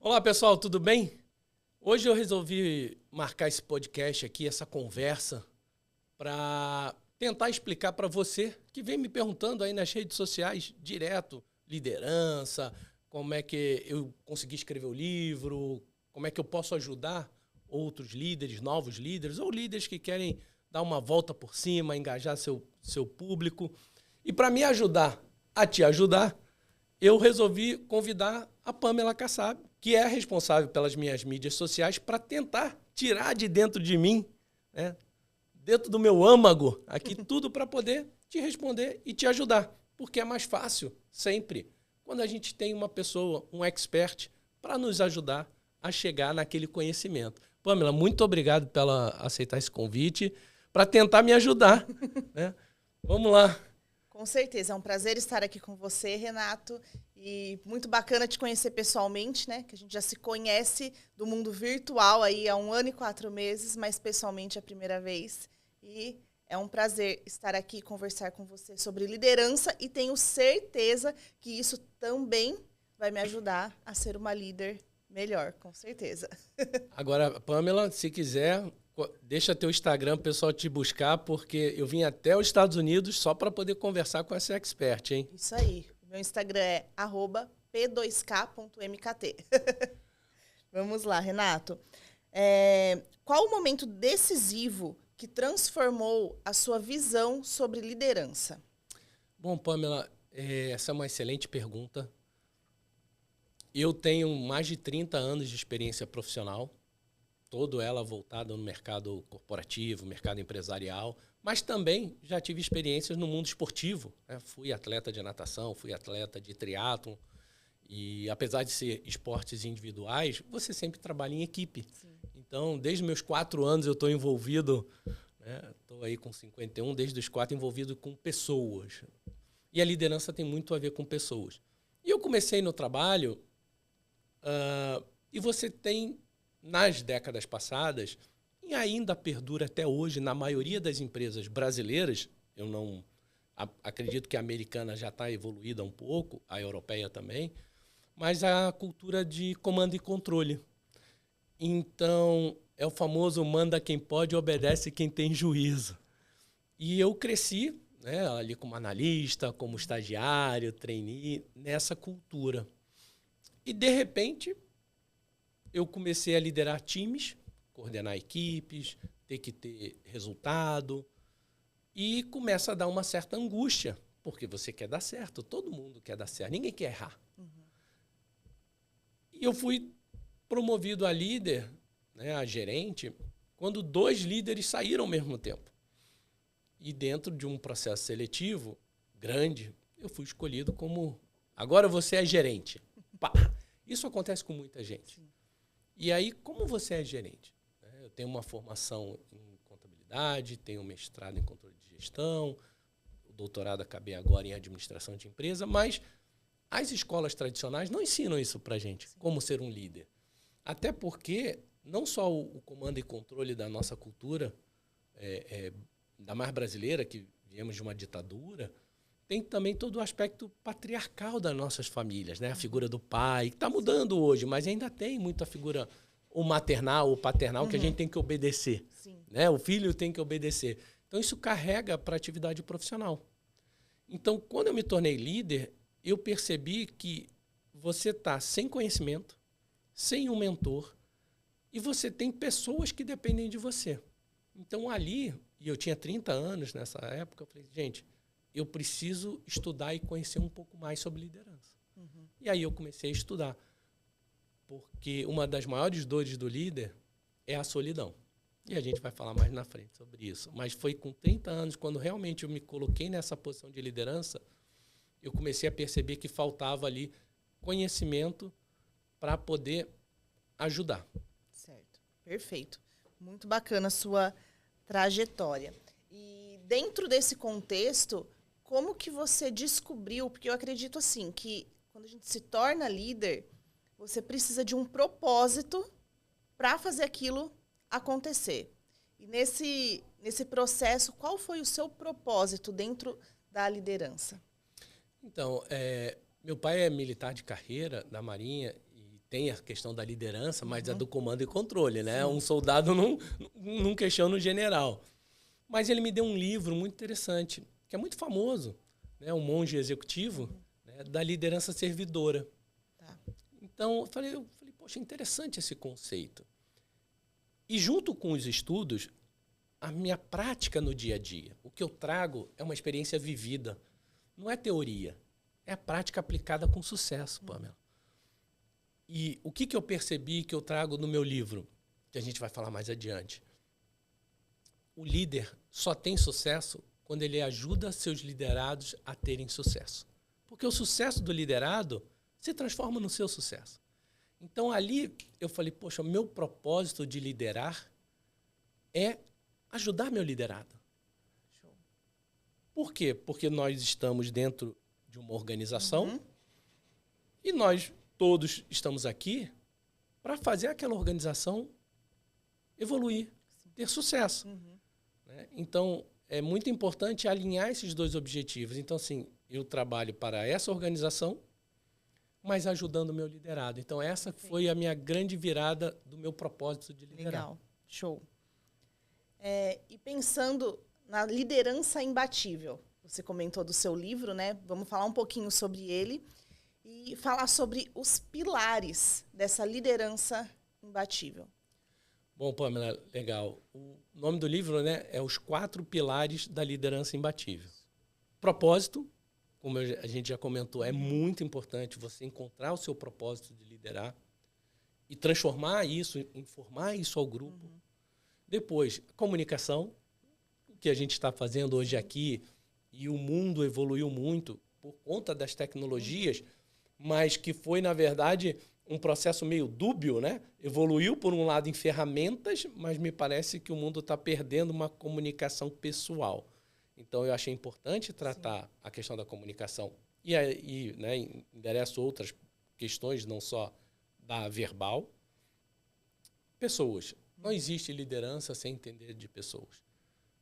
Olá, pessoal, tudo bem? Hoje eu resolvi marcar esse podcast aqui, essa conversa, para tentar explicar para você que vem me perguntando aí nas redes sociais direto, liderança, como é que eu consegui escrever o livro, como é que eu posso ajudar outros líderes, novos líderes, ou líderes que querem dar uma volta por cima, engajar seu público. E para me ajudar a te ajudar, eu resolvi convidar a Pamela Kassab, que é a responsável pelas minhas mídias sociais, para tentar tirar de dentro de mim, né, dentro do meu âmago, aqui tudo para poder te responder e te ajudar. Porque é mais fácil, sempre, quando a gente tem uma pessoa, um expert, para nos ajudar a chegar naquele conhecimento. Pamela, muito obrigado pela aceitar esse convite, para tentar me ajudar, né? Vamos lá. Com certeza, é um prazer estar aqui com você, Renato, e muito bacana te conhecer pessoalmente, né? Que a gente já se conhece do mundo virtual aí há 1 ano e 4 meses, mas pessoalmente é a primeira vez. E é um prazer estar aqui e conversar com você sobre liderança e tenho certeza que isso também vai me ajudar a ser uma líder melhor, com certeza. Agora, Pamela, se quiser, deixa teu Instagram para o pessoal te buscar, porque eu vim até os Estados Unidos só para poder conversar com essa expert, hein? Isso aí. Meu Instagram é @p2k.mkt. Vamos lá, Renato. Qual o momento decisivo que transformou a sua visão sobre liderança? Bom, Pamela, essa é uma excelente pergunta. Eu tenho mais de 30 anos de experiência profissional, toda ela voltada no mercado corporativo, mercado empresarial, mas também já tive experiências no mundo esportivo, né? Fui atleta de natação, fui atleta de triatlon, e apesar de ser esportes individuais, você sempre trabalha em equipe. Sim. Então, desde meus 4 anos eu estou envolvido, né? Estou aí com 51, desde os 4 envolvido com pessoas. E a liderança tem muito a ver com pessoas. E eu comecei no trabalho, e você tem, nas décadas passadas, e ainda perdura até hoje, na maioria das empresas brasileiras, eu não acredito que a americana já está evoluída um pouco, a europeia também, mas a cultura de comando e controle. Então, é o famoso manda quem pode, obedece quem tem juízo. E eu cresci, né, ali como analista, como estagiário, trainee, nessa cultura. E, de repente, eu comecei a liderar times, coordenar equipes, ter que ter resultado. E começa a dar uma certa angústia, porque você quer dar certo, todo mundo quer dar certo, ninguém quer errar. Uhum. E eu fui promovido a líder, né, a gerente, quando 2 líderes saíram ao mesmo tempo. E dentro de um processo seletivo grande, eu fui escolhido como, agora você é gerente. Pá! Isso acontece com muita gente. Sim. E aí, como você é gerente? Eu tenho uma formação em contabilidade, tenho um mestrado em controle de gestão, o doutorado acabei agora em administração de empresa, mas as escolas tradicionais não ensinam isso para a gente, como ser um líder. Até porque não só o comando e controle da nossa cultura, da mais brasileira, que viemos de uma ditadura, tem também todo o aspecto patriarcal das nossas famílias, né? A figura do pai, que está mudando hoje, mas ainda tem muita figura ou maternal ou paternal que a gente tem que obedecer. Sim. Né? O filho tem que obedecer. Então, isso carrega para a atividade profissional. Então, quando eu me tornei líder, eu percebi que você está sem conhecimento, sem um mentor, e você tem pessoas que dependem de você. Então, ali, e eu tinha 30 anos nessa época, eu falei, gente, eu preciso estudar e conhecer um pouco mais sobre liderança. Uhum. E aí eu comecei a estudar. Porque uma das maiores dores do líder é a solidão. E a gente vai falar mais na frente sobre isso. Mas foi com 30 anos, quando realmente eu me coloquei nessa posição de liderança, eu comecei a perceber que faltava ali conhecimento para poder ajudar. Certo, perfeito. Muito bacana a sua trajetória. E dentro desse contexto, como que você descobriu? Porque eu acredito assim, que quando a gente se torna líder, você precisa de um propósito para fazer aquilo acontecer. E nesse processo, qual foi o seu propósito dentro da liderança? Então, meu pai é militar de carreira da Marinha e tem a questão da liderança, mas a do comando e controle, né? Um soldado não questiona o general. Mas ele me deu um livro muito interessante, que é muito famoso, né? O Monge Executivo, né? Da liderança servidora. Tá. Então, eu falei, poxa, interessante esse conceito. E junto com os estudos, a minha prática no dia a dia, o que eu trago é uma experiência vivida. Não é teoria, é a prática aplicada com sucesso, Pamela. E o que eu percebi que eu trago no meu livro, que a gente vai falar mais adiante? O líder só tem sucesso quando ele ajuda seus liderados a terem sucesso. Porque o sucesso do liderado se transforma no seu sucesso. Então, ali, eu falei, poxa, meu propósito de liderar é ajudar meu liderado. Show. Por quê? Porque nós estamos dentro de uma organização e nós todos estamos aqui para fazer aquela organização evoluir, ter sucesso. Né? Então, é muito importante alinhar esses dois objetivos. Então, assim, eu trabalho para essa organização, mas ajudando o meu liderado. Então, essa foi a minha grande virada do meu propósito de liderar. Legal, show. E pensando na liderança imbatível, você comentou do seu livro, né? Vamos falar um pouquinho sobre ele e falar sobre os pilares dessa liderança imbatível. Bom, Pamela, legal. O nome do livro, né, é Os 4 Pilares da Liderança Imbatível. Propósito, como a gente já comentou, é muito importante você encontrar o seu propósito de liderar e transformar isso, informar isso ao grupo. Depois, comunicação, o que a gente está fazendo hoje aqui, e o mundo evoluiu muito por conta das tecnologias, mas que foi, na verdade, um processo meio dúbio, né? Evoluiu, por um lado, em ferramentas, mas me parece que o mundo está perdendo uma comunicação pessoal. Então, eu achei importante tratar a questão da comunicação e né, endereço outras questões, não só da verbal. Pessoas. Não existe liderança sem entender de pessoas.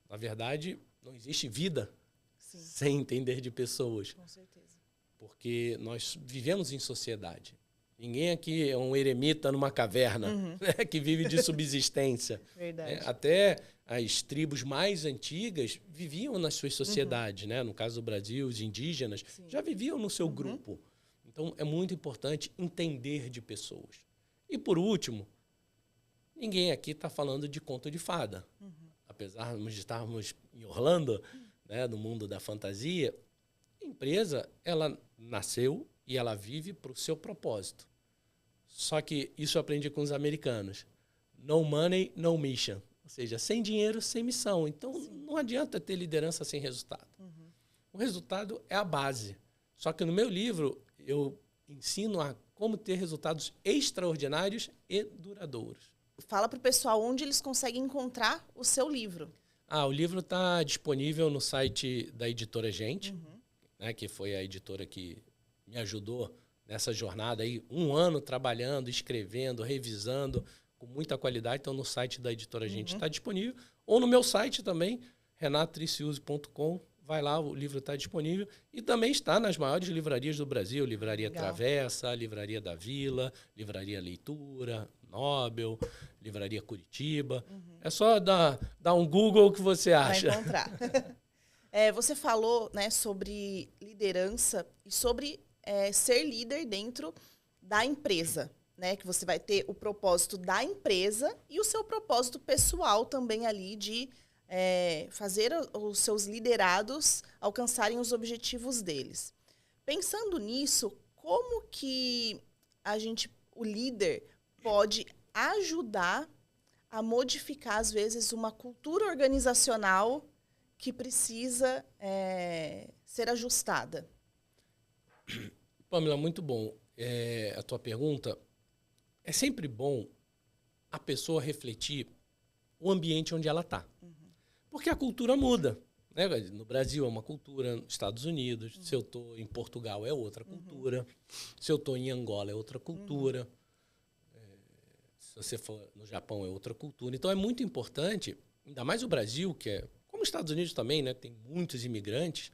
Na verdade, não existe vida sem entender de pessoas. Com certeza. Porque nós vivemos em sociedade. Ninguém aqui é um eremita numa caverna, né, que vive de subsistência. Verdade. Até as tribos mais antigas viviam nas suas sociedades. Né? No caso do Brasil, os indígenas já viviam no seu grupo. Então, é muito importante entender de pessoas. E, por último, ninguém aqui está falando de conto de fada. Apesar de estarmos em Orlando, né, no mundo da fantasia, a empresa ela nasceu e ela vive para o seu propósito. Só que isso eu aprendi com os americanos. No money, no mission. Ou seja, sem dinheiro, sem missão. Então, não adianta ter liderança sem resultado. O resultado é a base. Só que no meu livro, eu ensino a como ter resultados extraordinários e duradouros. Fala para o pessoal onde eles conseguem encontrar o seu livro. O livro está disponível no site da Editora Gente, né, que foi a editora que me ajudou nessa jornada aí, 1 ano trabalhando, escrevendo, revisando, com muita qualidade. Então, no site da Editora Gente está disponível. Ou no meu site também, renatotriciuso.com. Vai lá, o livro está disponível. E também está nas maiores livrarias do Brasil. Livraria Travessa, Livraria da Vila, Livraria Leitura, Nobel, Livraria Curitiba. É só dar um Google que você acha. Vai encontrar. Você falou, né, sobre liderança e sobre ser líder dentro da empresa, né? Que você vai ter o propósito da empresa e o seu propósito pessoal também ali de fazer os seus liderados alcançarem os objetivos deles. Pensando nisso, como que o líder pode ajudar a modificar, às vezes, uma cultura organizacional que precisa ser ajustada? Pamela, muito bom. A tua pergunta. É sempre bom a pessoa refletir o ambiente onde ela está. Porque a cultura muda. Né? No Brasil é uma cultura, nos Estados Unidos, se eu estou em Portugal é outra cultura, se eu estou em Angola é outra cultura, se você for no Japão é outra cultura. Então é muito importante, ainda mais o Brasil, que é, como os Estados Unidos também, né? Tem muitos imigrantes,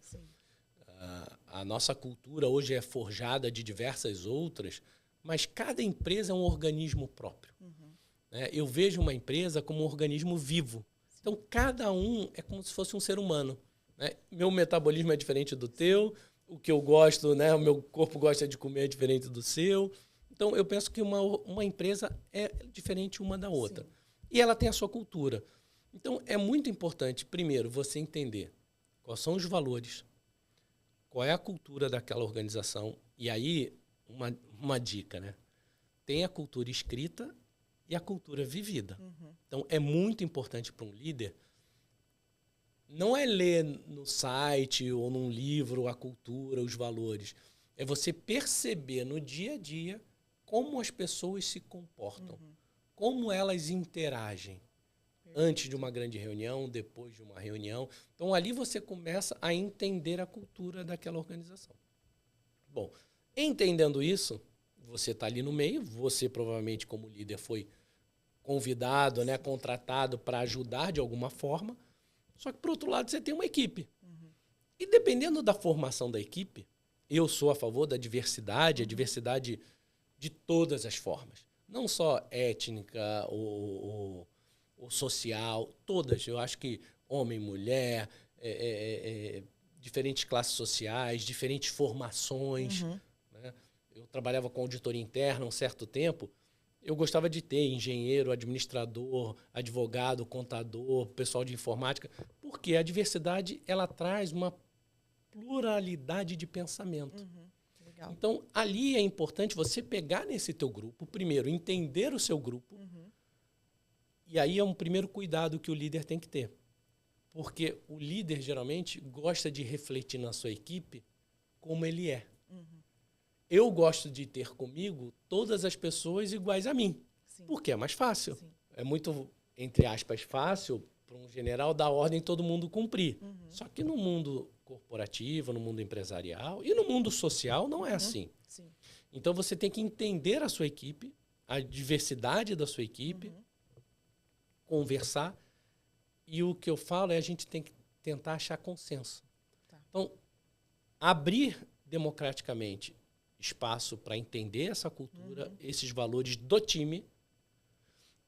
a nossa cultura hoje é forjada de diversas outras, mas cada empresa é um organismo próprio. Né? Eu vejo uma empresa como um organismo vivo. Então, cada um é como se fosse um ser humano. Né? Meu metabolismo é diferente do teu, o que eu gosto, né? O meu corpo gosta de comer é diferente do seu. Então, eu penso que uma empresa é diferente uma da outra. Sim. E ela tem a sua cultura. Então, é muito importante, primeiro, você entender quais são os valores, qual é a cultura daquela organização. E aí, uma dica, né? Tem a cultura escrita e a cultura vivida. Então, é muito importante para um líder não é ler no site ou num livro a cultura, os valores. É você perceber no dia a dia como as pessoas se comportam, como elas interagem antes de uma grande reunião, depois de uma reunião. Então, ali você começa a entender a cultura daquela organização. Bom, entendendo isso, você está ali no meio, você provavelmente como líder foi convidado, né, contratado para ajudar de alguma forma, só que, por outro lado, você tem uma equipe. E dependendo da formação da equipe, eu sou a favor da diversidade, a diversidade de todas as formas. Não só étnica ou social, todas. Eu acho que homem, mulher, diferentes classes sociais, diferentes formações. Né? Eu trabalhava com auditoria interna um certo tempo. Eu gostava de ter engenheiro, administrador, advogado, contador, pessoal de informática, porque a diversidade ela traz uma pluralidade de pensamento. Legal. Então, ali é importante você pegar nesse teu grupo, primeiro, entender o seu grupo, e aí é um primeiro cuidado que o líder tem que ter. Porque o líder, geralmente, gosta de refletir na sua equipe como ele é. Eu gosto de ter comigo todas as pessoas iguais a mim, porque é mais fácil. É muito, entre aspas, fácil para um general dar ordem e todo mundo cumprir. Só que no mundo corporativo, no mundo empresarial e no mundo social não é assim. Então você tem que entender a sua equipe, a diversidade da sua equipe, conversar, e o que eu falo é a gente tem que tentar achar consenso. Então, abrir democraticamente espaço para entender essa cultura, esses valores do time,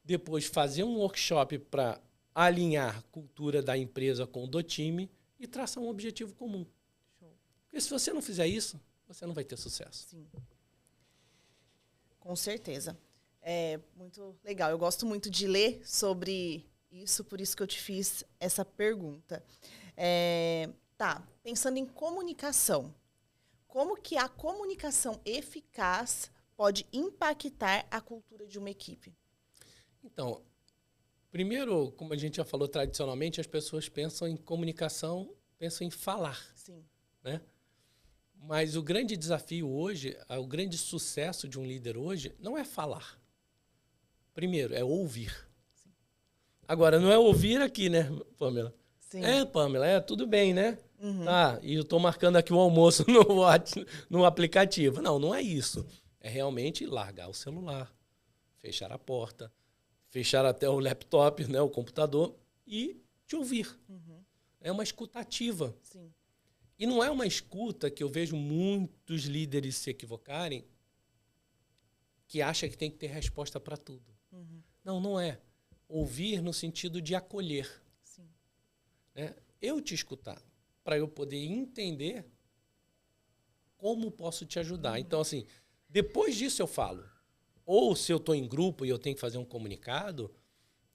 depois fazer um workshop para alinhar a cultura da empresa com o do time e traçar um objetivo comum. Porque se você não fizer isso, você não vai ter sucesso. Sim. Com certeza. É muito legal. Eu gosto muito de ler sobre isso, por isso que eu te fiz essa pergunta. Pensando em comunicação. Como que a comunicação eficaz pode impactar a cultura de uma equipe? Então, primeiro, como a gente já falou tradicionalmente, as pessoas pensam em comunicação, pensam em falar. Sim. Né? Mas o grande desafio hoje, o grande sucesso de um líder hoje, não é falar. Primeiro, é ouvir. Sim. Agora, não é ouvir aqui, né, Pamela? Sim. Pamela, tudo bem, né? Tá, e eu estou marcando aqui o almoço no aplicativo. Não, não é isso. É realmente largar o celular, fechar a porta, fechar até o laptop, né, o computador, e te ouvir. É uma escuta ativa. Sim. E não é uma escuta que eu vejo muitos líderes se equivocarem, que acha que tem que ter resposta para tudo. Não, não é. Ouvir no sentido de acolher. Sim. Né? Eu te escutar, para eu poder entender como posso te ajudar. Então, assim, depois disso eu falo. Ou se eu estou em grupo e eu tenho que fazer um comunicado,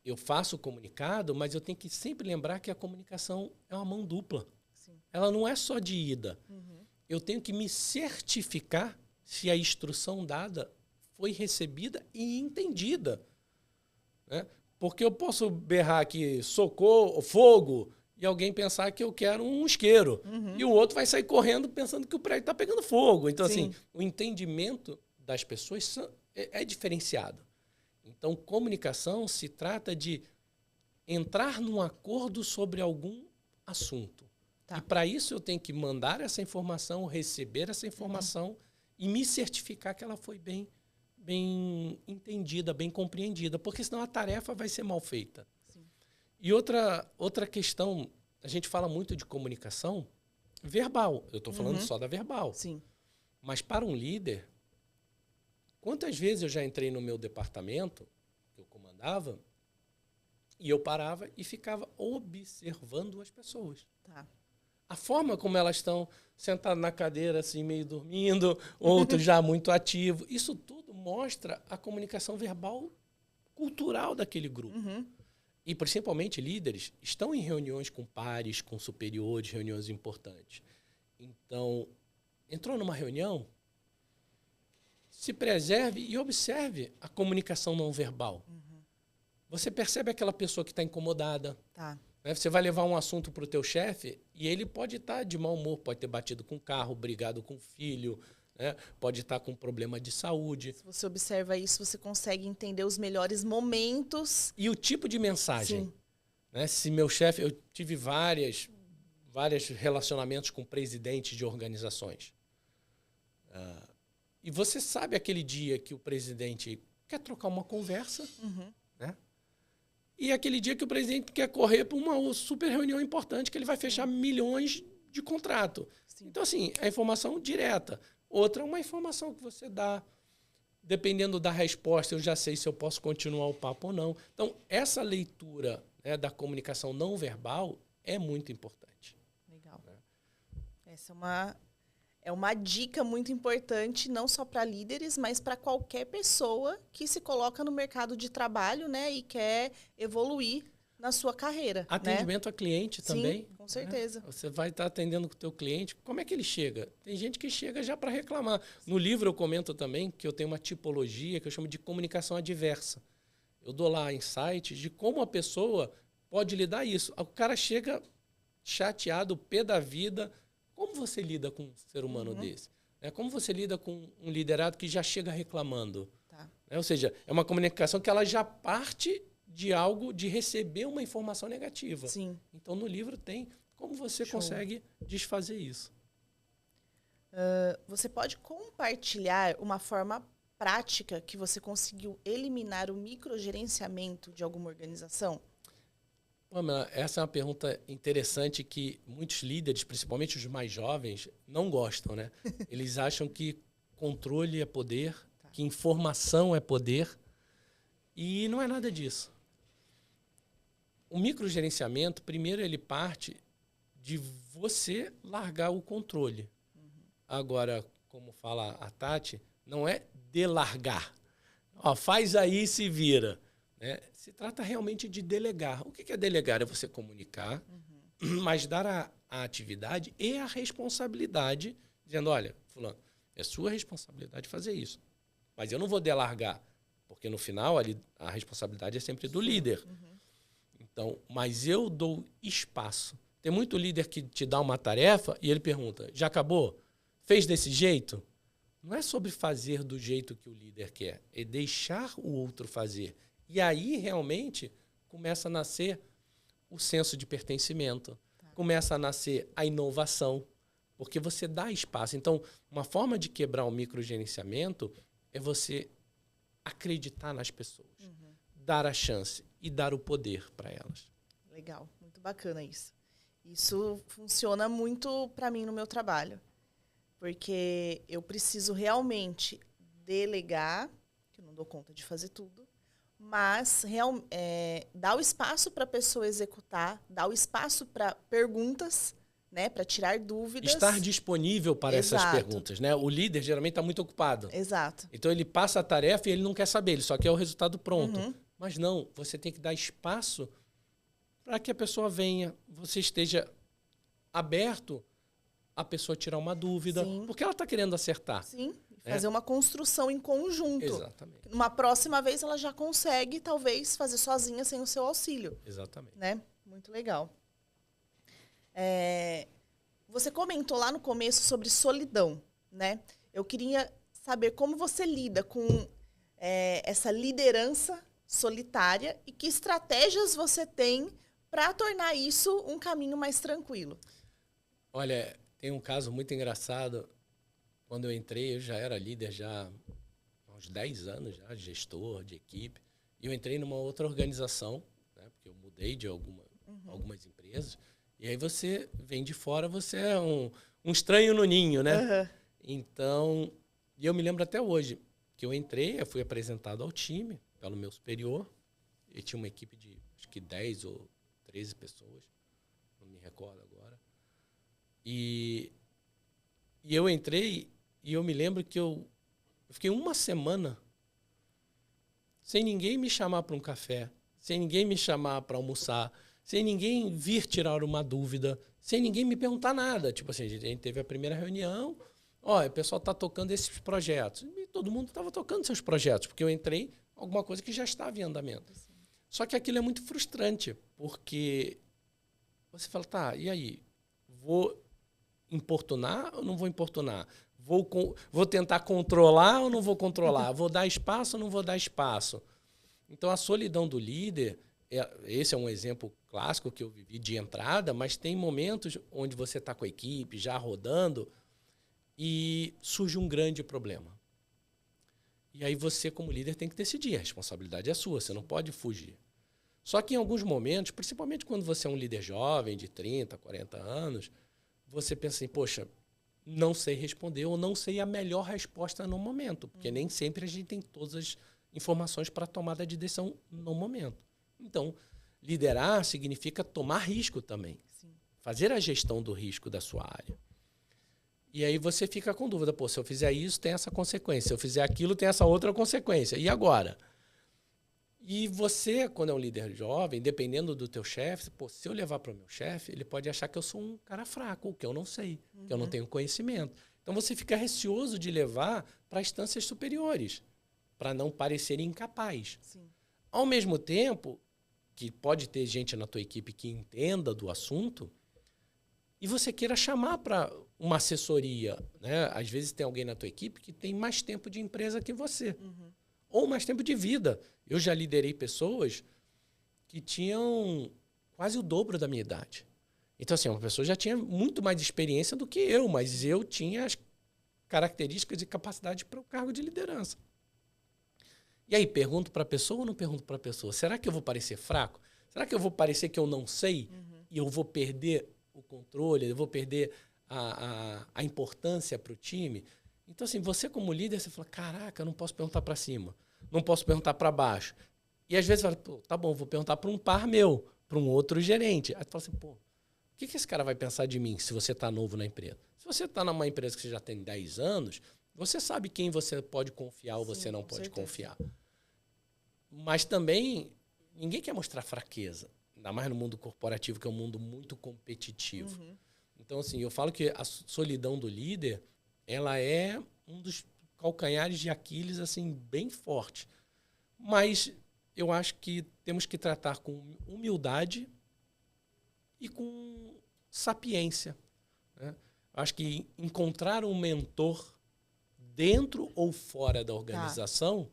eu faço o comunicado, mas eu tenho que sempre lembrar que a comunicação é uma mão dupla. Sim. Ela não é só de ida. Eu tenho que me certificar se a instrução dada foi recebida e entendida. Né? Porque eu posso berrar aqui, socorro, fogo, e alguém pensar que eu quero um isqueiro. E o outro vai sair correndo pensando que o prédio está pegando fogo. Então, assim, o entendimento das pessoas é diferenciado. Então, comunicação se trata de entrar num acordo sobre algum assunto. E para isso eu tenho que mandar essa informação, receber essa informação e me certificar que ela foi bem entendida, bem compreendida, porque senão a tarefa vai ser mal feita. E outra questão, a gente fala muito de comunicação verbal. Eu estou falando só da verbal. Sim. Mas para um líder, Quantas vezes eu já entrei no meu departamento, que eu comandava, e eu parava e ficava observando as pessoas. Tá. A forma como elas estão sentadas na cadeira, assim, meio dormindo, outros já muito ativos. Isso tudo mostra a comunicação verbal cultural daquele grupo. Uhum. E, principalmente, líderes estão em reuniões com pares, com superiores, reuniões importantes. Então, entrou numa reunião, se preserve e observe a comunicação não verbal. Uhum. Você percebe aquela pessoa que está incomodada. Tá. Né? Você vai levar um assunto para o teu chefe e ele pode estar de mau humor, pode ter batido com o carro, brigado com o filho, né? Pode estar com problema de saúde. Se você observa isso, você consegue entender os melhores momentos. E o tipo de mensagem. Sim. Né? Se meu chefe... Eu tive vários relacionamentos com presidentes de organizações. E você sabe aquele dia que o presidente quer trocar uma conversa, Uhum. né? E aquele dia que o presidente quer correr para uma super reunião importante que ele vai fechar milhões de contrato. Sim. Então, assim, é informação direta. Outra é uma informação que você dá. Dependendo da resposta, eu já sei se eu posso continuar o papo ou não. Então, essa leitura, né, da comunicação não verbal é muito importante. Legal. Essa é uma dica muito importante, não só para líderes, mas para qualquer pessoa que se coloca no mercado de trabalho, né, e quer evoluir na sua carreira. Atendimento, né? a cliente também. Sim, com certeza. Né? Você vai estar atendendo com o teu cliente. Como é que ele chega? Tem gente que chega já para reclamar. No livro eu comento também que eu tenho uma tipologia que eu chamo de comunicação adversa. Eu dou lá insights de como a pessoa pode lidar isso. O cara chega chateado, pé da vida. Como você lida com um ser humano desse? Como você lida com um liderado que já chega reclamando? Tá. Ou seja, é uma comunicação que ela já parte de algo, de receber uma informação negativa. Sim. Então, no livro tem como você Show. consegue desfazer isso. Você pode compartilhar uma forma prática que você conseguiu eliminar o microgerenciamento de alguma organização? Pamela, essa é uma pergunta interessante que muitos líderes, principalmente os mais jovens, não gostam, né? Eles acham que controle é poder, que informação é poder, e não é nada disso. O microgerenciamento, primeiro, ele parte de você largar o controle. Agora, como fala a Tati, não é delargar. Ó, faz aí e se vira. Né? Se trata realmente de delegar. O que é delegar? É você comunicar, mas dar a atividade e a responsabilidade, dizendo, olha, fulano, é sua responsabilidade fazer isso. Mas eu não vou delargar, porque no final ali, a responsabilidade é sempre do líder. Então, mas eu dou espaço. Tem muito líder que te dá uma tarefa e ele pergunta, já acabou? Fez desse jeito? Não é sobre fazer do jeito que o líder quer, é deixar o outro fazer. E aí, realmente, começa a nascer o senso de pertencimento. Começa a nascer a inovação, porque você dá espaço. Então, uma forma de quebrar o microgerenciamento é você acreditar nas pessoas, dar a chance e dar o poder para elas. Legal, muito bacana isso. Isso funciona muito para mim no meu trabalho, porque eu preciso realmente delegar, que eu não dou conta de fazer tudo, mas dar o espaço para a pessoa executar, dar o espaço para perguntas, né, para tirar dúvidas. Estar disponível para essas perguntas. Né? O líder geralmente está muito ocupado. Exato. Então ele passa a tarefa e ele não quer saber, ele só quer o resultado pronto. Mas não, você tem que dar espaço para que a pessoa venha, você esteja aberto a pessoa tirar uma dúvida, Sim. porque ela está querendo acertar. Sim, fazer uma construção em conjunto. Exatamente. Uma próxima vez ela já consegue, talvez, fazer sozinha sem o seu auxílio. Exatamente. Né? Muito legal. Você comentou lá no começo sobre solidão, né? Eu queria saber como você lida com essa liderança solitária e que estratégias você tem para tornar isso um caminho mais tranquilo. Olha, tem um caso muito engraçado. Quando eu entrei, eu já era líder já há uns 10 anos, já, gestor de equipe. E eu entrei numa outra organização, né, porque eu mudei de algumas empresas. E aí você vem de fora, você é um estranho no ninho, né? Então, e eu me lembro até hoje, que eu entrei, eu fui apresentado ao time pelo meu superior. Ele tinha uma equipe de, acho que 10 ou 13 pessoas, não me recordo agora. E eu entrei e eu me lembro que eu fiquei uma semana sem ninguém me chamar para um café, sem ninguém me chamar para almoçar, sem ninguém vir tirar uma dúvida, sem ninguém me perguntar nada. Tipo assim, a gente teve a primeira reunião, ó, o pessoal está tocando esses projetos. E todo mundo estava tocando seus projetos, porque eu entrei alguma coisa que já estava em andamento. Sim. Só que aquilo é muito frustrante, porque você fala, tá, e aí? Vou importunar ou não vou importunar? Vou tentar controlar ou não vou controlar? Vou dar espaço ou não vou dar espaço? Então, a solidão do líder, esse é um exemplo clássico que eu vivi de entrada, mas tem momentos onde você está com a equipe já rodando e surge um grande problema. E aí você, como líder, tem que decidir. A responsabilidade é sua, você não pode fugir. Só que em alguns momentos, principalmente quando você é um líder jovem, de 30, 40 anos, você pensa assim, poxa, não sei responder ou não sei a melhor resposta no momento, porque nem sempre a gente tem todas as informações para tomada de decisão no momento. Então, liderar significa tomar risco também. Sim. Fazer a gestão do risco da sua área. E aí você fica com dúvida, pô, se eu fizer isso, tem essa consequência. Se eu fizer aquilo, tem essa outra consequência. E agora? E você, quando é um líder jovem, dependendo do teu chefe, pô, se eu levar para o meu chefe, ele pode achar que eu sou um cara fraco, que eu não sei, que eu não tenho conhecimento. Então você fica receoso de levar para instâncias superiores, para não parecer incapaz. Sim. Ao mesmo tempo, que pode ter gente na tua equipe que entenda do assunto, e você queira chamar para uma assessoria, né? Às vezes tem alguém na tua equipe que tem mais tempo de empresa que você. Ou mais tempo de vida. Eu já liderei pessoas que tinham quase o dobro da minha idade. Então, assim, uma pessoa já tinha muito mais experiência do que eu, mas eu tinha as características e capacidade para o cargo de liderança. E aí, pergunto para a pessoa ou não pergunto para a pessoa? Será que eu vou parecer fraco? Será que eu vou parecer que eu não sei e eu vou perder o controle, eu vou perder a importância para o time? Então, assim, você como líder, você fala, caraca, eu não posso perguntar para cima, não posso perguntar para baixo. E às vezes você fala, pô, tá bom, vou perguntar para um par meu, para um outro gerente. Aí tu fala assim, pô, o que esse cara vai pensar de mim se você está novo na empresa? Se você está numa empresa que você já tem 10 anos, você sabe quem você pode confiar ou você não pode confiar. Mas também, ninguém quer mostrar fraqueza, ainda mais no mundo corporativo, que é um mundo muito competitivo. Então, assim, eu falo que a solidão do líder, ela é um dos calcanhares de Aquiles, assim, bem forte. Mas eu acho que temos que tratar com humildade e com sapiência, né? Acho que encontrar um mentor dentro ou fora da organização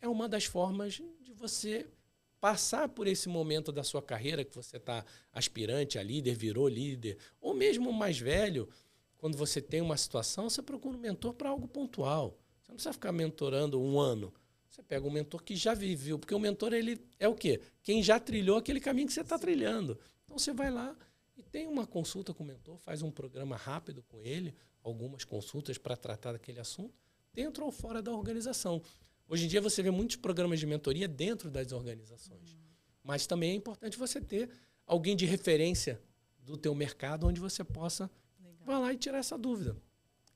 é uma das formas de você passar por esse momento da sua carreira que você está aspirante a líder, virou líder, ou mesmo mais velho. Quando você tem uma situação, você procura um mentor para algo pontual. Você não precisa ficar mentorando um ano. Você pega um mentor que já viveu, porque o mentor ele é o quê? Quem já trilhou aquele caminho que você está trilhando. Então você vai lá e tem uma consulta com o mentor, faz um programa rápido com ele, algumas consultas para tratar daquele assunto, dentro ou fora da organização. Hoje em dia você vê muitos programas de mentoria dentro das organizações. Mas também é importante você ter alguém de referência do teu mercado onde você possa vai lá e tirar essa dúvida.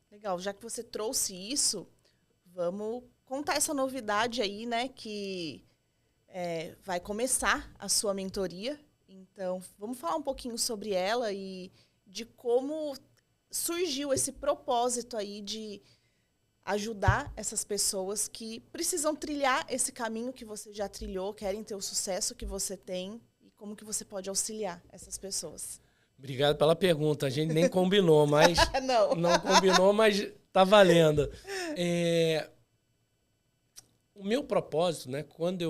Legal. Já que você trouxe isso, vamos contar essa novidade aí, né? Que vai começar a sua mentoria. Então, vamos falar um pouquinho sobre ela e de como surgiu esse propósito aí de ajudar essas pessoas que precisam trilhar esse caminho que você já trilhou, querem ter o sucesso que você tem e como que você pode auxiliar essas pessoas. Obrigado pela pergunta. A gente nem combinou, mas... não combinou, mas tá valendo. O meu propósito, né, quando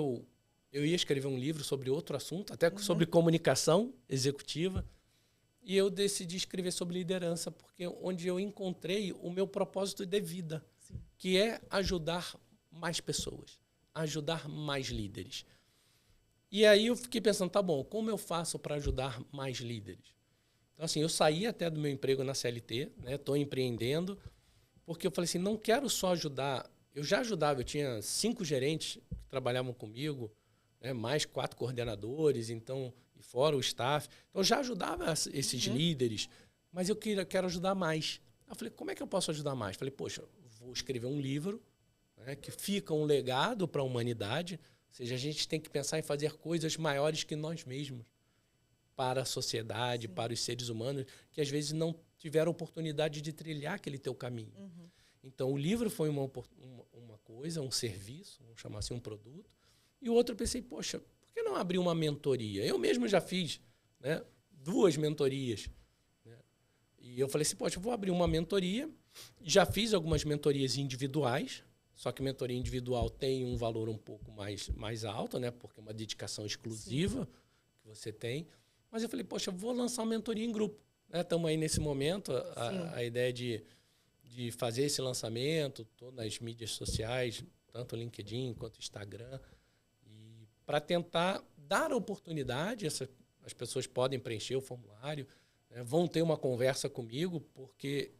eu ia escrever um livro sobre outro assunto, até sobre comunicação executiva, e eu decidi escrever sobre liderança, porque onde eu encontrei o meu propósito de vida, Sim. que é ajudar mais pessoas, ajudar mais líderes. E aí eu fiquei pensando, tá bom, como eu faço para ajudar mais líderes? Então, assim, eu saí até do meu emprego na CLT, né? Estou empreendendo, porque eu falei assim, não quero só ajudar eu já ajudava, eu tinha 5 gerentes que trabalhavam comigo, né, mais 4 coordenadores, então, e fora o staff. Então, eu já ajudava esses líderes, mas eu quero ajudar mais. Eu falei, como é que eu posso ajudar mais? Falei, poxa, vou escrever um livro, né, que fica um legado para a humanidade, ou seja, a gente tem que pensar em fazer coisas maiores que nós mesmos, para a sociedade, para os seres humanos, que às vezes não tiveram oportunidade de trilhar aquele teu caminho. Então, o livro foi uma coisa, um serviço, vamos chamar assim, um produto. E o outro eu pensei, poxa, por que não abrir uma mentoria? Eu mesmo já fiz, né, 2 mentorias. Né? E eu falei assim, poxa, eu vou abrir uma mentoria. Já fiz algumas mentorias individuais, só que mentoria individual tem um valor um pouco mais alto, né, porque é uma dedicação exclusiva que você tem. Mas eu falei, poxa, eu vou lançar uma mentoria em grupo. Estamos aí nesse momento, a ideia de fazer esse lançamento, tô nas mídias sociais, tanto LinkedIn quanto Instagram, e para tentar dar a oportunidade, as pessoas podem preencher o formulário, né, vão ter uma conversa comigo, porque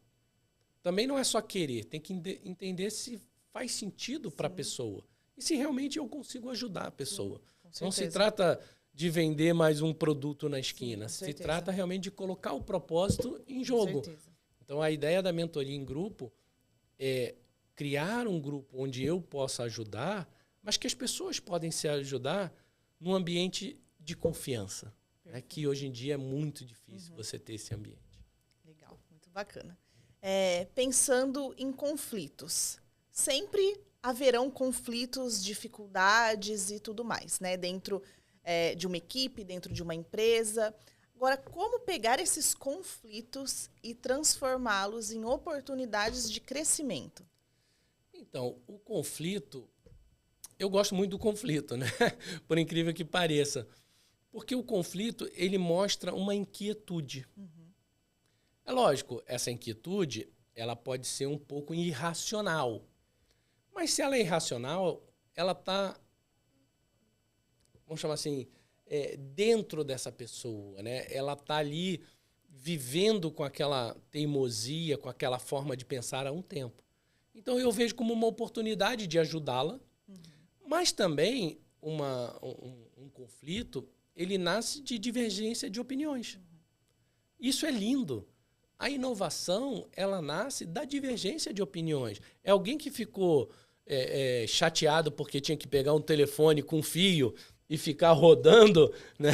também não é só querer, tem que entender se faz sentido para a pessoa e se realmente eu consigo ajudar a pessoa. Não se trata de vender mais um produto na esquina. Se trata realmente de colocar o propósito em jogo. Então, a ideia da mentoria em grupo é criar um grupo onde eu possa ajudar, mas que as pessoas podem se ajudar num ambiente de confiança, né? Que hoje em dia é muito difícil você ter esse ambiente. Legal, muito bacana. Pensando em conflitos, sempre haverão conflitos, dificuldades e tudo mais, né? Dentro de uma equipe, dentro de uma empresa. Agora, como pegar esses conflitos e transformá-los em oportunidades de crescimento? Então, o conflito, eu gosto muito do conflito, né? Por incrível que pareça. Porque o conflito, ele mostra uma inquietude. É lógico, essa inquietude, ela pode ser um pouco irracional. Mas se ela é irracional, ela está, vamos chamar assim, dentro dessa pessoa, né? Ela está ali vivendo com aquela teimosia, com aquela forma de pensar há um tempo. Então, eu vejo como uma oportunidade de ajudá-la, mas também um conflito, ele nasce de divergência de opiniões. Isso é lindo. A inovação, ela nasce da divergência de opiniões. É alguém que ficou chateado porque tinha que pegar um telefone com fio e ficar rodando, né?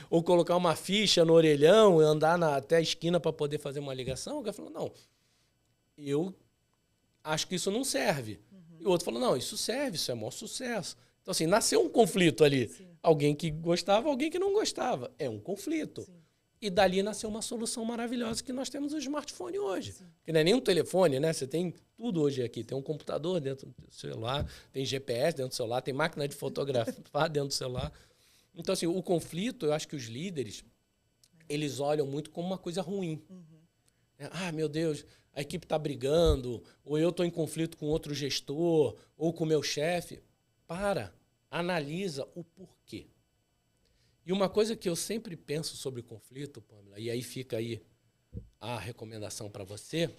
Ou colocar uma ficha no orelhão e andar até a esquina para poder fazer uma ligação. O cara falou, não, eu acho que isso não serve. E o outro falou, não, isso serve, isso é maior sucesso. Então, assim, nasceu um conflito ali. Sim. Alguém que gostava, alguém que não gostava. É um conflito. Sim. E dali nasceu uma solução maravilhosa que nós temos o smartphone hoje. Sim. Que não é nem um telefone, né? Você tem tudo hoje aqui. Tem um computador dentro do celular, tem GPS dentro do celular, tem máquina de fotografar dentro do celular. Então, assim, o conflito, eu acho que os líderes, eles olham muito como uma coisa ruim. Ah, meu Deus, a equipe está brigando, ou eu estou em conflito com outro gestor, ou com o meu chefe. Analisa o porquê. E uma coisa que eu sempre penso sobre conflito, Pamela, e aí fica aí a recomendação para você,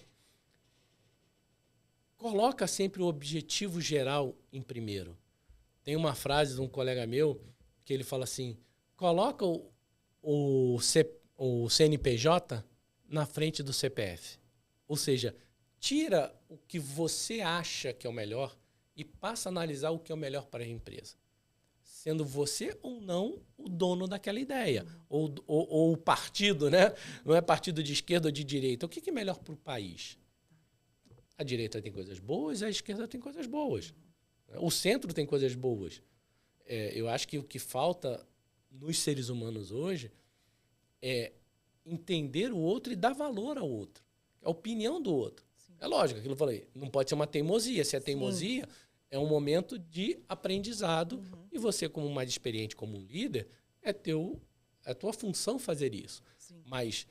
coloca sempre o objetivo geral em primeiro. Tem uma frase de um colega meu que ele fala assim, coloca o CNPJ na frente do CPF. Ou seja, tira o que você acha que é o melhor e passa a analisar o que é o melhor para a empresa. Sendo você ou não o dono daquela ideia. Ou o partido, né? Não é partido de esquerda ou de direita. O que é melhor para o país? A direita tem coisas boas, a esquerda tem coisas boas. O centro tem coisas boas. Eu acho que o que falta nos seres humanos hoje é entender o outro e dar valor ao outro. A opinião do outro. Sim. É lógico, aquilo que eu falei, não pode ser uma teimosia. Se é teimosia, sim, é um momento de aprendizado. E você, como mais experiente, como um líder, é a tua função fazer isso. Sim. Mas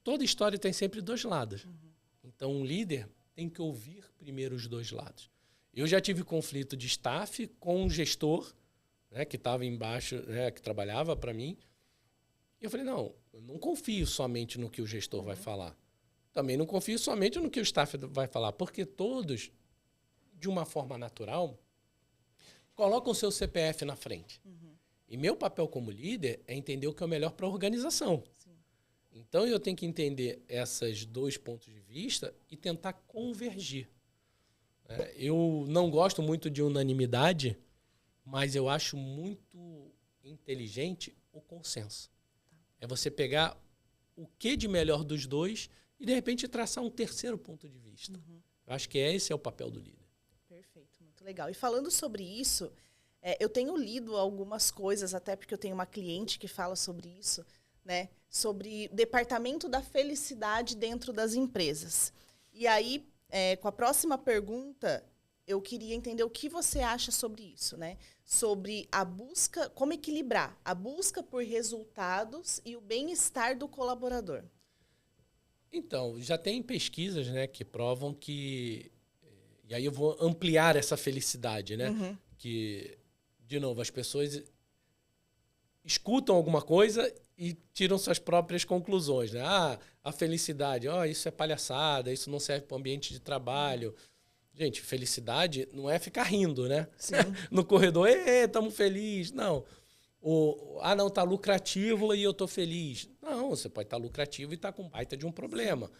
toda história tem sempre 2 lados. Então, um líder tem que ouvir primeiro os 2 lados. Eu já tive conflito de staff com um gestor, né, que estava embaixo, né, que trabalhava para mim. E eu falei, não, eu não confio somente no que o gestor vai falar. também não confio somente no que o staff vai falar, porque todos, de uma forma natural, colocam o seu CPF na frente. E meu papel como líder é entender o que é o melhor para a organização. Sim. Então, eu tenho que entender esses dois pontos de vista e tentar convergir. Eu não gosto muito de unanimidade, mas eu acho muito inteligente o consenso. É você pegar o que de melhor dos dois e, de repente, traçar um terceiro ponto de vista. Eu acho que esse é o papel do líder. Perfeito, muito legal. E falando sobre isso, eu tenho lido algumas coisas, até porque eu tenho uma cliente que fala sobre isso, né? Sobre o departamento da felicidade dentro das empresas. E aí, com a próxima pergunta, eu queria entender o que você acha sobre isso, né? Sobre a busca, como equilibrar a busca por resultados e o bem-estar do colaborador. Então, já tem pesquisas, né, que provam que... E aí eu vou ampliar essa felicidade, né? Que, de novo, as pessoas escutam alguma coisa e tiram suas próprias conclusões, né? Ah, a felicidade, isso é palhaçada, isso não serve para o ambiente de trabalho. Gente, felicidade não é ficar rindo, né? Sim. No corredor, estamos felizes. Não. Não, tá lucrativo e eu tô feliz. Não, você pode estar lucrativo e estar com baita de um problema.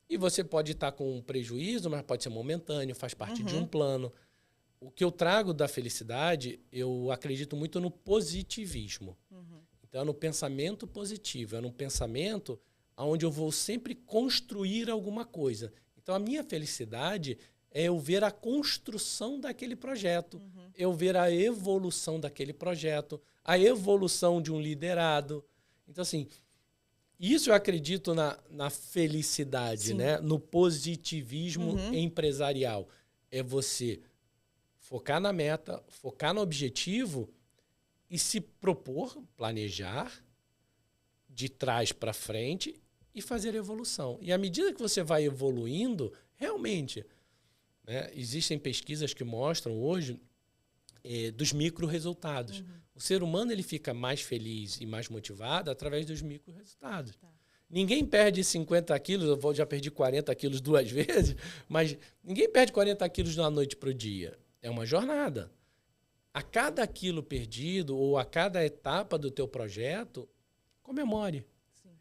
E você pode estar com um prejuízo, mas pode ser momentâneo, faz parte de um plano. O que eu trago da felicidade, eu acredito muito no positivismo. Então, é no pensamento positivo, é no pensamento onde eu vou sempre construir alguma coisa. Então, a minha felicidade é eu ver a construção daquele projeto, eu ver a evolução daquele projeto, a evolução de um liderado. Então, assim, isso eu acredito na felicidade, né? No positivismo empresarial. É você focar na meta, focar no objetivo e se propor, planejar de trás para frente e fazer evolução. E à medida que você vai evoluindo, realmente, né, existem pesquisas que mostram hoje dos micro-resultados. O ser humano ele fica mais feliz e mais motivado através dos micro-resultados. Ninguém perde 50 quilos, eu já perdi 40 quilos 2 vezes, mas ninguém perde 40 quilos da noite para o dia. É uma jornada. A cada quilo perdido ou a cada etapa do teu projeto, comemore,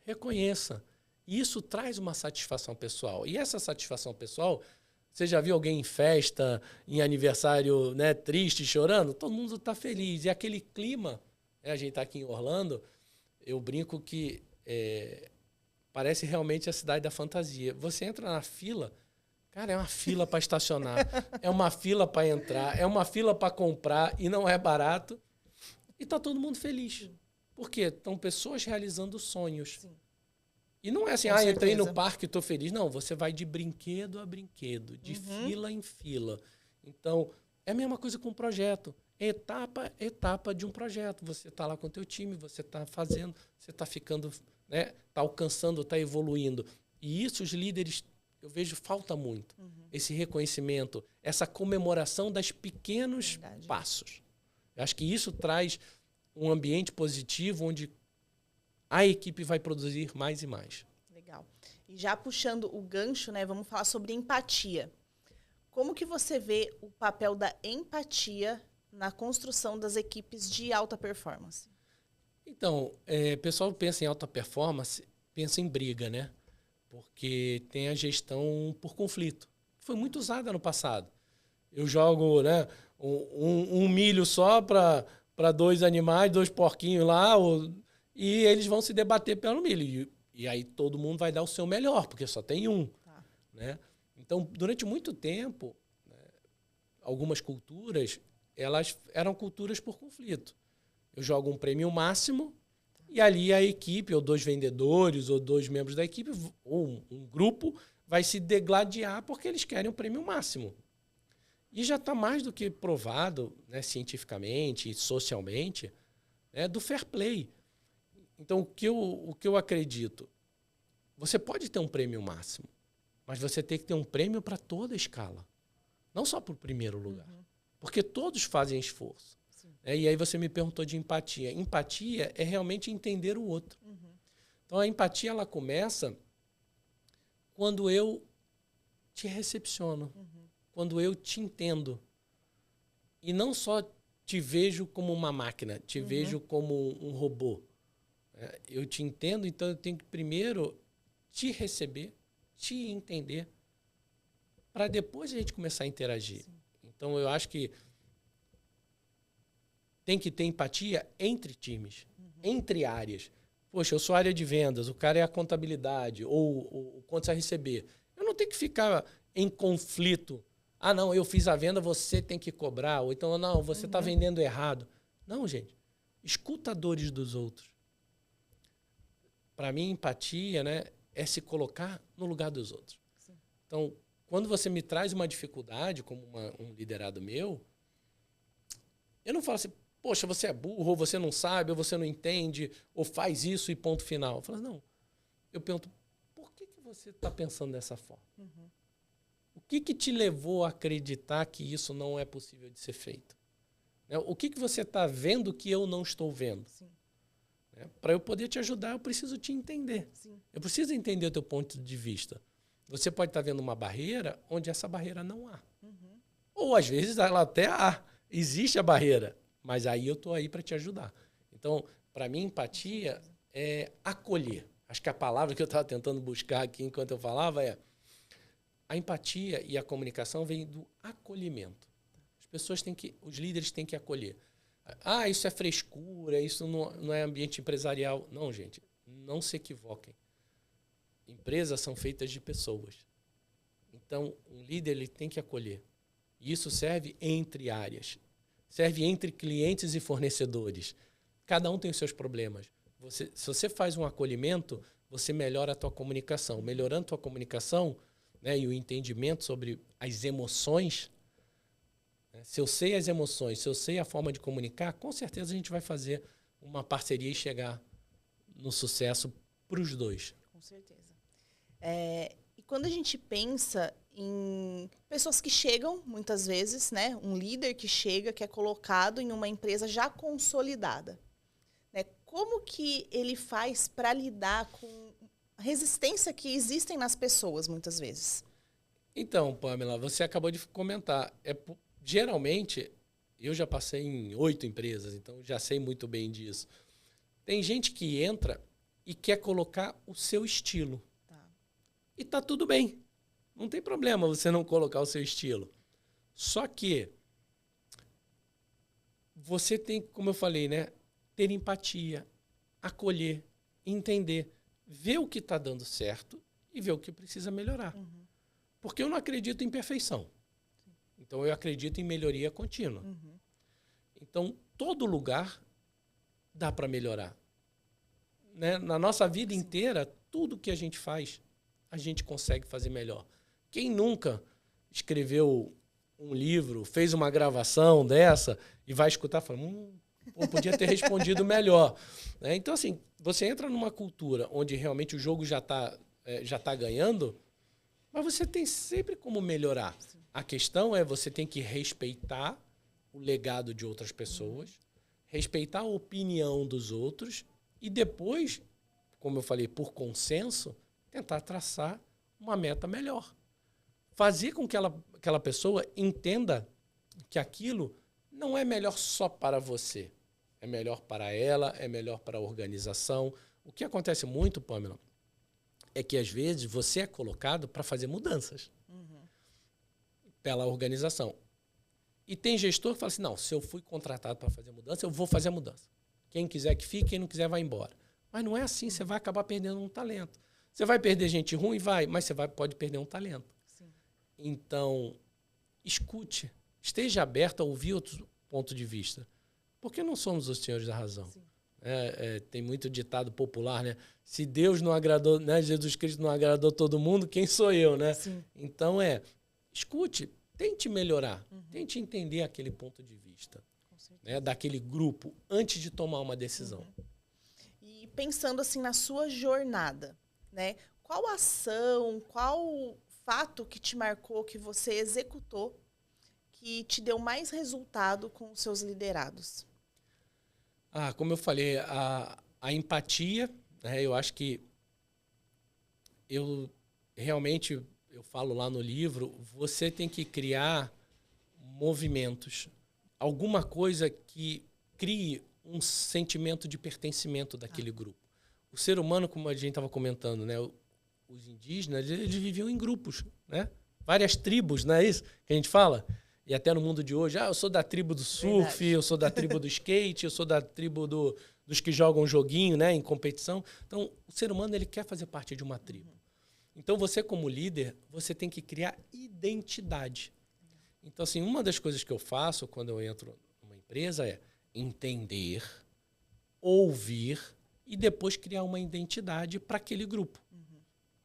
reconheça. E isso traz uma satisfação pessoal. E essa satisfação pessoal, você já viu alguém em festa, em aniversário, né, triste, chorando? Todo mundo está feliz. E aquele clima, né, a gente está aqui em Orlando, eu brinco que parece realmente a cidade da fantasia. Você entra na fila, cara, é uma fila para estacionar, é uma fila para entrar, é uma fila para comprar e não é barato. E está todo mundo feliz. Por quê? Estão pessoas realizando sonhos. Sim. E não é assim, entrei no parque e estou feliz. Não, você vai de brinquedo a brinquedo, de fila em fila. Então, é a mesma coisa com o projeto. Etapa de um projeto. Você está lá com o teu time, você está fazendo, você está ficando, né, está alcançando, está evoluindo. E isso os líderes, eu vejo, falta muito. Esse reconhecimento, essa comemoração dos pequenos passos. Eu acho que isso traz um ambiente positivo onde a equipe vai produzir mais e mais. Legal. E já puxando o gancho, né, vamos falar sobre empatia. Como que você vê o papel da empatia na construção das equipes de alta performance? Então, o pessoal pensa em alta performance, pensa em briga, né? Porque tem a gestão por conflito. Foi muito usada no passado. Eu jogo, né, um milho só para 2 animais, 2 porquinhos lá, e eles vão se debater pelo milho. E aí todo mundo vai dar o seu melhor, porque só tem um. Né? Então, durante muito tempo, né, algumas culturas, elas eram culturas por conflito. Eu jogo um prêmio máximo e ali a equipe, ou 2 vendedores, ou 2 membros da equipe, ou um grupo, vai se degladiar porque eles querem um prêmio máximo. E já está mais do que provado, né, cientificamente e socialmente, né, do fair play. Então, o que eu acredito? Você pode ter um prêmio máximo, mas você tem que ter um prêmio para toda a escala. Não só para o primeiro lugar. Porque todos fazem esforço. E aí você me perguntou de empatia. Empatia é realmente entender o outro. Então, a empatia ela começa quando eu te recepciono, quando eu te entendo. E não só te vejo como uma máquina, te vejo como um robô. Eu te entendo, então eu tenho que primeiro te receber, te entender, para depois a gente começar a interagir. Sim. Então eu acho que tem que ter empatia entre times, entre áreas. Poxa, eu sou área de vendas, o cara é a contabilidade, ou o quanto você vai receber. Eu não tenho que ficar em conflito. Ah, não, eu fiz a venda, você tem que cobrar. Ou então, não, você está vendendo errado. Não, gente. Escuta a dores dos outros. Para mim, empatia, né, é se colocar no lugar dos outros. Sim. Então, quando você me traz uma dificuldade, como um liderado meu, eu não falo assim, poxa, você é burro, ou você não sabe, ou você não entende, ou faz isso e ponto final. Eu falo, não. Eu pergunto, por que você está pensando dessa forma? O que te levou a acreditar que isso não é possível de ser feito? O que você está vendo que eu não estou vendo? Para eu poder te ajudar, eu preciso te entender. Sim. Eu preciso entender o teu ponto de vista. Você pode estar vendo uma barreira onde essa barreira não há. Ou, às vezes, ela até há. Existe a barreira, mas aí eu estou aí para te ajudar. Então, para mim, empatia é acolher. Acho que a palavra que eu estava tentando buscar aqui enquanto eu falava é a empatia e a comunicação vem do acolhimento. As pessoas têm que, os líderes têm que acolher. Ah, isso é frescura, isso não é ambiente empresarial. Não, gente, não se equivoquem. Empresas são feitas de pessoas. Então, um líder ele tem que acolher. E isso serve entre áreas. Serve entre clientes e fornecedores. Cada um tem os seus problemas. Se você faz um acolhimento, você melhora a tua comunicação. Melhorando a tua comunicação, né, e o entendimento sobre as emoções, né, se eu sei as emoções, se eu sei a forma de comunicar, com certeza a gente vai fazer uma parceria e chegar no sucesso para os dois. Com certeza. E quando a gente pensa em pessoas que chegam, muitas vezes, né, um líder que chega, que é colocado em uma empresa já consolidada, né, como que ele faz para lidar com a resistência que existem nas pessoas, muitas vezes? Então, Pamela, você acabou de comentar. Geralmente, eu já passei em 8 empresas, então já sei muito bem disso. Tem gente que entra e quer colocar o seu estilo. Tá. E tá tudo bem. Não tem problema você não colocar o seu estilo. Só que você tem, como eu falei, né, ter empatia, acolher, entender, ver o que está dando certo e ver o que precisa melhorar. Porque eu não acredito em perfeição. Então, eu acredito em melhoria contínua. Então, todo lugar dá para melhorar. Né? Na nossa vida inteira, tudo que a gente faz, a gente consegue fazer melhor. Quem nunca escreveu um livro, fez uma gravação dessa e vai escutar e fala, podia ter respondido melhor. Né? Então, assim, você entra numa cultura onde realmente o jogo já tá ganhando, mas você tem sempre como melhorar. Sim. A questão é você tem que respeitar o legado de outras pessoas, respeitar a opinião dos outros e depois, como eu falei, por consenso, tentar traçar uma meta melhor. Fazer com que aquela pessoa entenda que aquilo não é melhor só para você. É melhor para ela, é melhor para a organização. O que acontece muito, Pamela, é que, às vezes, você é colocado para fazer mudanças pela organização. E tem gestor que fala assim, não, se eu fui contratado para fazer mudança, eu vou fazer a mudança. Quem quiser que fique, quem não quiser vai embora. Mas não é assim, você vai acabar perdendo um talento. Você vai perder gente ruim? Vai, mas você pode perder um talento. Sim. Então, escute, esteja aberto a ouvir outro ponto de vista. Porque não somos os senhores da razão. Tem muito ditado popular, né? Se Deus não agradou, né? Jesus Cristo não agradou todo mundo, quem sou eu, né? Sim. Então, escute, tente melhorar, tente entender aquele ponto de vista, né? Daquele grupo, antes de tomar uma decisão. E pensando assim na sua jornada, né? Qual ação, qual fato que te marcou, que você executou, que te deu mais resultado com os seus liderados? Como eu falei, a empatia, né? Eu acho que eu realmente, eu falo lá no livro, você tem que criar movimentos, alguma coisa que crie um sentimento de pertencimento daquele grupo. O ser humano, como a gente estava comentando, né? Os indígenas, eles viviam em grupos, né? Várias tribos, não é isso que a gente fala? E até no mundo de hoje, eu sou da tribo do surf, verdade, eu sou da tribo do skate, eu sou da tribo dos que jogam joguinho, né, em competição. Então, o ser humano, ele quer fazer parte de uma tribo. Então, você como líder, você tem que criar identidade. Então, assim, uma das coisas que eu faço quando eu entro numa empresa é entender, ouvir e depois criar uma identidade para aquele grupo.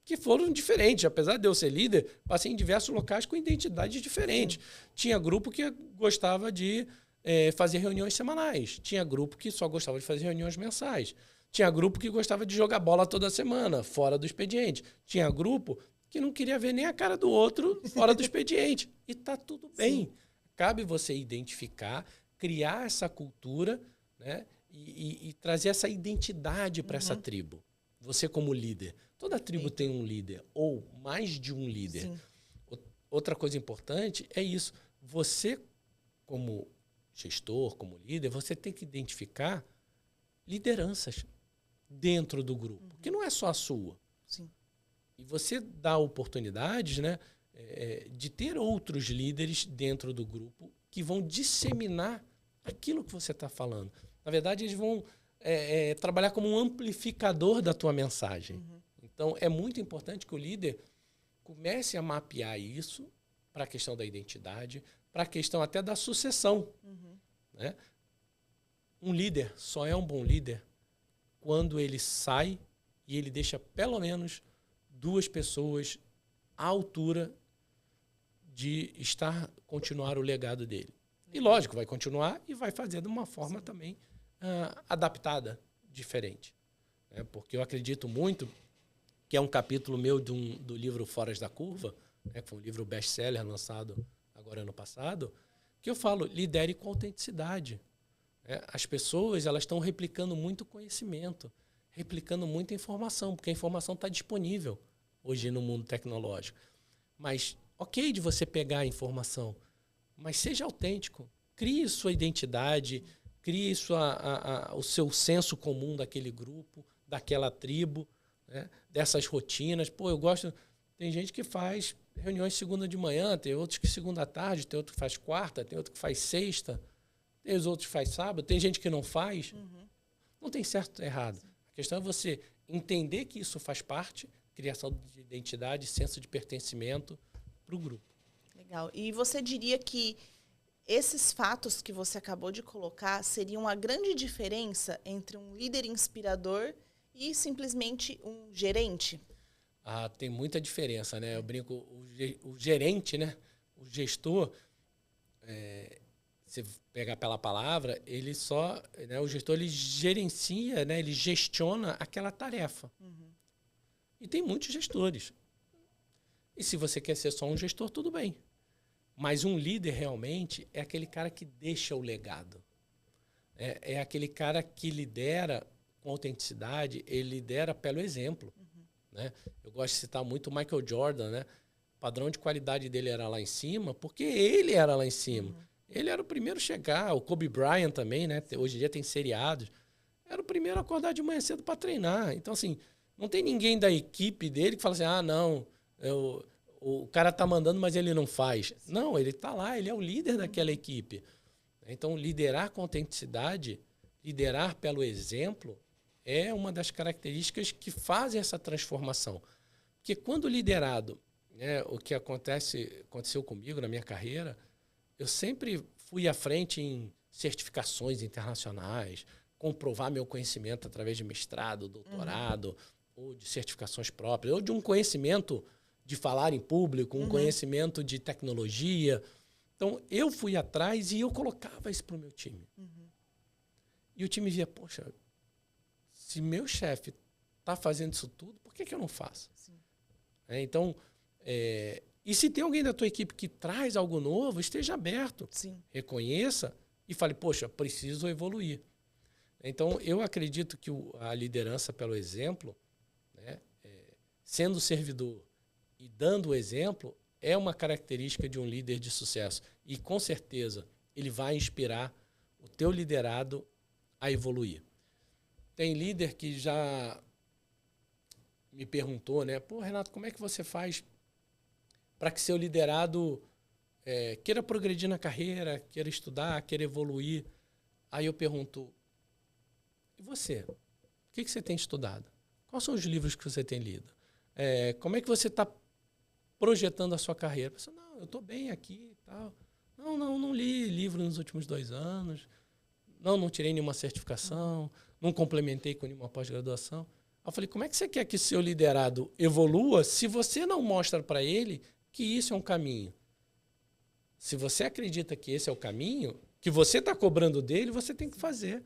Que foram diferentes. Apesar de eu ser líder, passei em diversos locais com identidades diferentes. Sim. Tinha grupo que gostava de fazer reuniões semanais. Tinha grupo que só gostava de fazer reuniões mensais. Tinha grupo que gostava de jogar bola toda semana, fora do expediente. Tinha grupo que não queria ver nem a cara do outro fora do expediente. E tá tudo bem. Sim. Cabe você identificar, criar essa cultura, né, e trazer essa identidade para essa tribo. Você como líder. Toda tribo tem um líder, ou mais de um líder. Sim. Outra coisa importante é isso. Você, como gestor, como líder, você tem que identificar lideranças dentro do grupo, que não é só a sua. Sim. E você dá oportunidades, né, de ter outros líderes dentro do grupo que vão disseminar aquilo que você está falando. Na verdade, eles vão trabalhar como um amplificador da tua mensagem. Então, é muito importante que o líder comece a mapear isso para a questão da identidade, para a questão até da sucessão. Né? Um líder só é um bom líder quando ele sai e ele deixa pelo menos 2 pessoas à altura de continuar o legado dele. E, lógico, vai continuar e vai fazer de uma forma também adaptada, diferente. Né? Porque eu acredito muito que é um capítulo meu do livro Foras da Curva, né, que foi um livro best-seller lançado agora ano passado, que eu falo, lidere com autenticidade. Né? As pessoas elas estão replicando muito conhecimento, replicando muita informação, porque a informação está disponível hoje no mundo tecnológico. Mas, ok de você pegar a informação, mas seja autêntico, crie sua identidade, crie o seu senso comum daquele grupo, daquela tribo, né? Dessas rotinas. Pô, eu gosto... Tem gente que faz reuniões segunda de manhã, tem outros que segunda à tarde, tem outro que faz quarta, tem outro que faz sexta, tem os outros que faz sábado, tem gente que não faz. Não tem certo e errado. A questão é você entender que isso faz parte, criação de identidade, senso de pertencimento para o grupo. Legal. E você diria que esses fatos que você acabou de colocar seriam a grande diferença entre um líder inspirador e simplesmente um gerente? Tem muita diferença, né? Eu brinco, o gerente, né? O gestor, você pegar pela palavra, ele só, né? O gestor, ele gerencia, né? Ele gestiona aquela tarefa. E tem muitos gestores. E se você quer ser só um gestor, tudo bem. Mas um líder realmente é aquele cara que deixa o legado. É aquele cara que lidera com autenticidade, ele lidera pelo exemplo. Né? Eu gosto de citar muito o Michael Jordan, né? O padrão de qualidade dele era lá em cima, porque ele era lá em cima. Ele era o primeiro a chegar, o Kobe Bryant também, né? Hoje em dia tem seriados. Era o primeiro a acordar de manhã cedo para treinar. Então, assim, não tem ninguém da equipe dele que fala assim, não, o cara tá mandando, mas ele não faz. Não, ele tá lá, ele é o líder daquela equipe. Então, liderar com autenticidade, liderar pelo exemplo, é uma das características que fazem essa transformação. Porque quando liderado, né, o que aconteceu comigo na minha carreira, eu sempre fui à frente em certificações internacionais, comprovar meu conhecimento através de mestrado, doutorado, ou de certificações próprias, ou de um conhecimento de falar em público, um conhecimento de tecnologia. Então, eu fui atrás e eu colocava isso para o meu time. E o time via, poxa, se meu chefe está fazendo isso tudo, por que eu não faço? Então, e se tem alguém da tua equipe que traz algo novo, esteja aberto. Reconheça e fale, poxa, preciso evoluir. Então, eu acredito que a liderança pelo exemplo, né, sendo servidor e dando o exemplo é uma característica de um líder de sucesso. E, com certeza, ele vai inspirar o teu liderado a evoluir. Tem líder que já me perguntou, né? Pô, Renato, como é que você faz para que seu liderado queira progredir na carreira, queira estudar, queira evoluir? Aí eu pergunto, e você? O que você tem estudado? Quais são os livros que você tem lido? Como é que você está projetando a sua carreira? Eu falo, não, eu estou bem aqui e tal. Não li livro nos últimos 2 anos. Não tirei nenhuma certificação. Não complementei com nenhuma pós-graduação. Eu falei, como é que você quer que seu liderado evolua se você não mostra para ele que isso é um caminho? Se você acredita que esse é o caminho, que você está cobrando dele, você tem que fazer.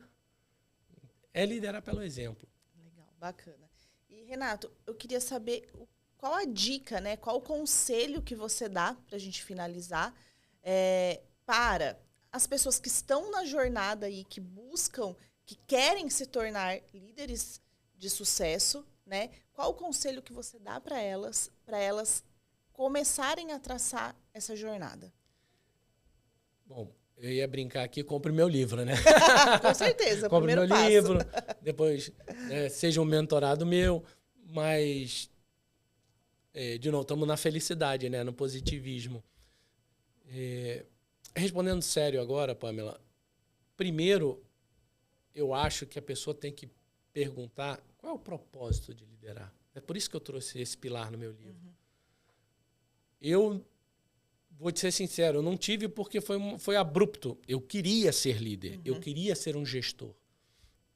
É liderar pelo exemplo. Legal, bacana. E, Renato, eu queria saber qual a dica, né? Qual o conselho que você dá, para a gente finalizar, para as pessoas que estão na jornada aí, que buscam, que querem se tornar líderes de sucesso, né? Qual o conselho que você dá para elas começarem a traçar essa jornada? Bom, eu ia brincar aqui, compre meu livro, né? Com certeza, compre meu passo. livro, depois seja um mentorado meu, mas, de novo, estamos na felicidade, né? No positivismo. Respondendo sério agora, Pamela, primeiro, eu acho que a pessoa tem que perguntar qual é o propósito de liderar. É por isso que eu trouxe esse pilar no meu livro. Uhum. Eu vou te ser sincero, eu não tive porque foi abrupto. Eu queria ser líder, eu queria ser um gestor,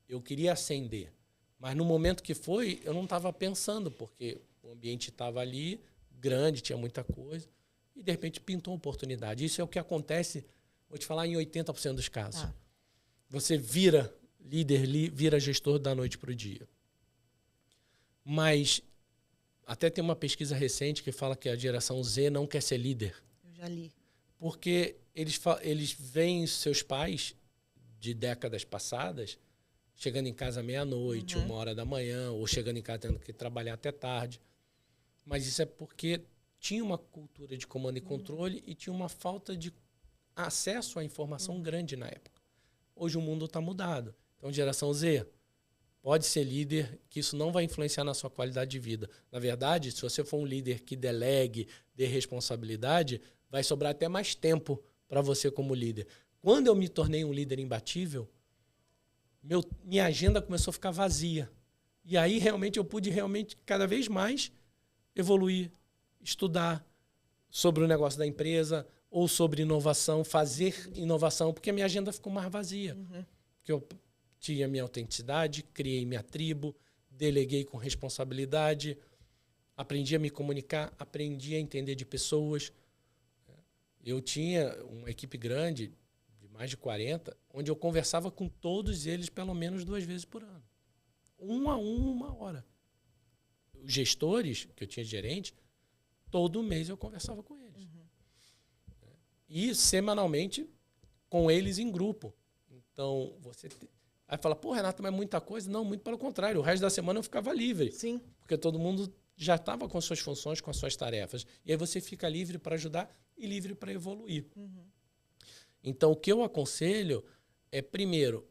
eu queria ascender. Mas no momento que foi, eu não estava pensando, porque o ambiente estava ali, grande, tinha muita coisa, e de repente pintou uma oportunidade. Isso é o que acontece, vou te falar, em 80% dos casos. Ah. Você vira líder, vira gestor da noite para o dia. Mas até tem uma pesquisa recente que fala que a geração Z não quer ser líder. Já li. Porque eles veem seus pais de décadas passadas chegando em casa meia-noite, 1h da manhã, ou chegando em casa tendo que trabalhar até tarde. Mas isso é porque tinha uma cultura de comando e controle e tinha uma falta de acesso à informação grande na época. Hoje o mundo está mudado. Então, geração Z, pode ser líder, que isso não vai influenciar na sua qualidade de vida. Na verdade, se você for um líder que delegue, dê responsabilidade, vai sobrar até mais tempo para você como líder. Quando eu me tornei um líder imbatível, minha agenda começou a ficar vazia. E aí eu pude cada vez mais evoluir, estudar sobre o negócio da empresa ou sobre inovação, fazer inovação, porque a minha agenda ficou mais vazia. Porque eu tinha minha autenticidade, criei minha tribo, deleguei com responsabilidade, aprendi a me comunicar, aprendi a entender de pessoas. Eu tinha uma equipe grande, de mais de 40, onde eu conversava com todos eles pelo menos 2 vezes por ano. 1 a 1, 1 hora. Os gestores, que eu tinha de gerente, todo mês eu conversava com eles. E semanalmente com eles em grupo. Então, aí fala, pô, Renato, mas é muita coisa? Não, muito pelo contrário. O resto da semana eu ficava livre. Sim. Porque todo mundo já estava com suas funções, com as suas tarefas. E aí você fica livre para ajudar e livre para evoluir. Então, o que eu aconselho é, primeiro,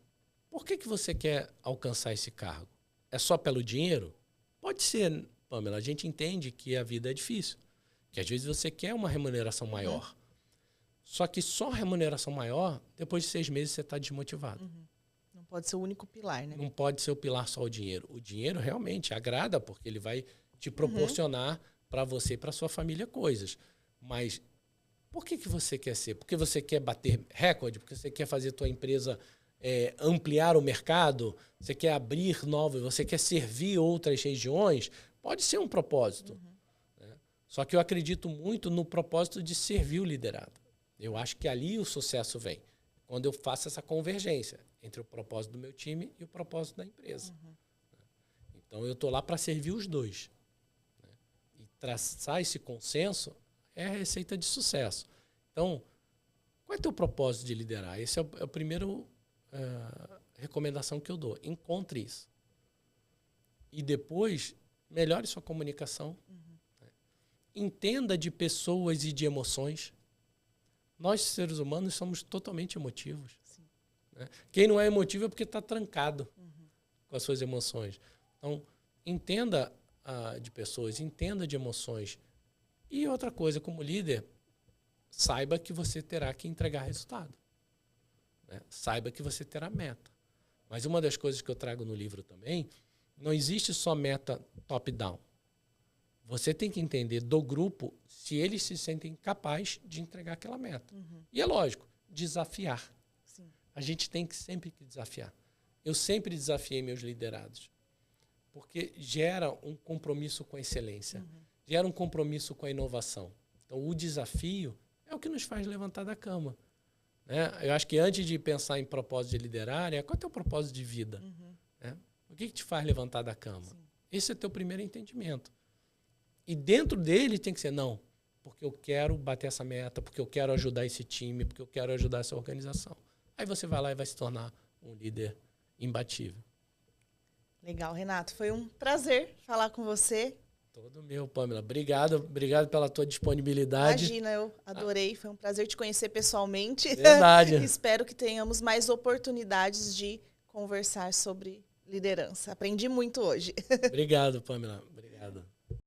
por que você quer alcançar esse cargo? É só pelo dinheiro? Pode ser, Pamela. A gente entende que a vida é difícil. Que às vezes você quer uma remuneração maior. Só que só remuneração maior, depois de 6 meses você está desmotivado. Não pode ser o único pilar, né? Não pode ser o pilar só o dinheiro. O dinheiro realmente agrada, porque ele vai te proporcionar para você e para sua família coisas. Mas por que você quer ser? Porque você quer bater recorde? Porque você quer fazer a tua empresa ampliar o mercado? Você quer abrir novos? Você quer servir outras regiões? Pode ser um propósito. Né? Só que eu acredito muito no propósito de servir o liderado. Eu acho que ali o sucesso vem. Quando eu faço essa convergência entre o propósito do meu time e o propósito da empresa. Então, eu estou lá para servir os dois. Né? E traçar esse consenso é a receita de sucesso. Então, qual é o teu propósito de liderar? Esse é a primeira recomendação que eu dou. Encontre isso. E depois, melhore sua comunicação. Né? entenda de pessoas e de emoções. Nós, seres humanos, somos totalmente emotivos. Né? Quem não é emotivo é porque está trancado com as suas emoções. Então, entenda de pessoas, entenda de emoções. E outra coisa, como líder, saiba que você terá que entregar resultado. Né? Saiba que você terá meta. Mas uma das coisas que eu trago no livro também, não existe só meta top-down. Você tem que entender do grupo se eles se sentem capazes de entregar aquela meta. E é lógico, desafiar. Sim. A gente tem que sempre desafiar. Eu sempre desafiei meus liderados. Porque gera um compromisso com a excelência. Gera um compromisso com a inovação. Então, o desafio é o que nos faz levantar da cama. Né? Eu acho que antes de pensar em propósito de liderar, qual é o teu propósito de vida? Né? O que te faz levantar da cama? Sim. Esse é o teu primeiro entendimento. E dentro dele tem que ser, não, porque eu quero bater essa meta, porque eu quero ajudar esse time, porque eu quero ajudar essa organização. Aí você vai lá e vai se tornar um líder imbatível. Legal, Renato. Foi um prazer falar com você. Todo meu, Pamela. Obrigado pela tua disponibilidade. Imagina, eu adorei. Foi um prazer te conhecer pessoalmente. Verdade. Espero que tenhamos mais oportunidades de conversar sobre liderança. Aprendi muito hoje. Obrigado, Pamela.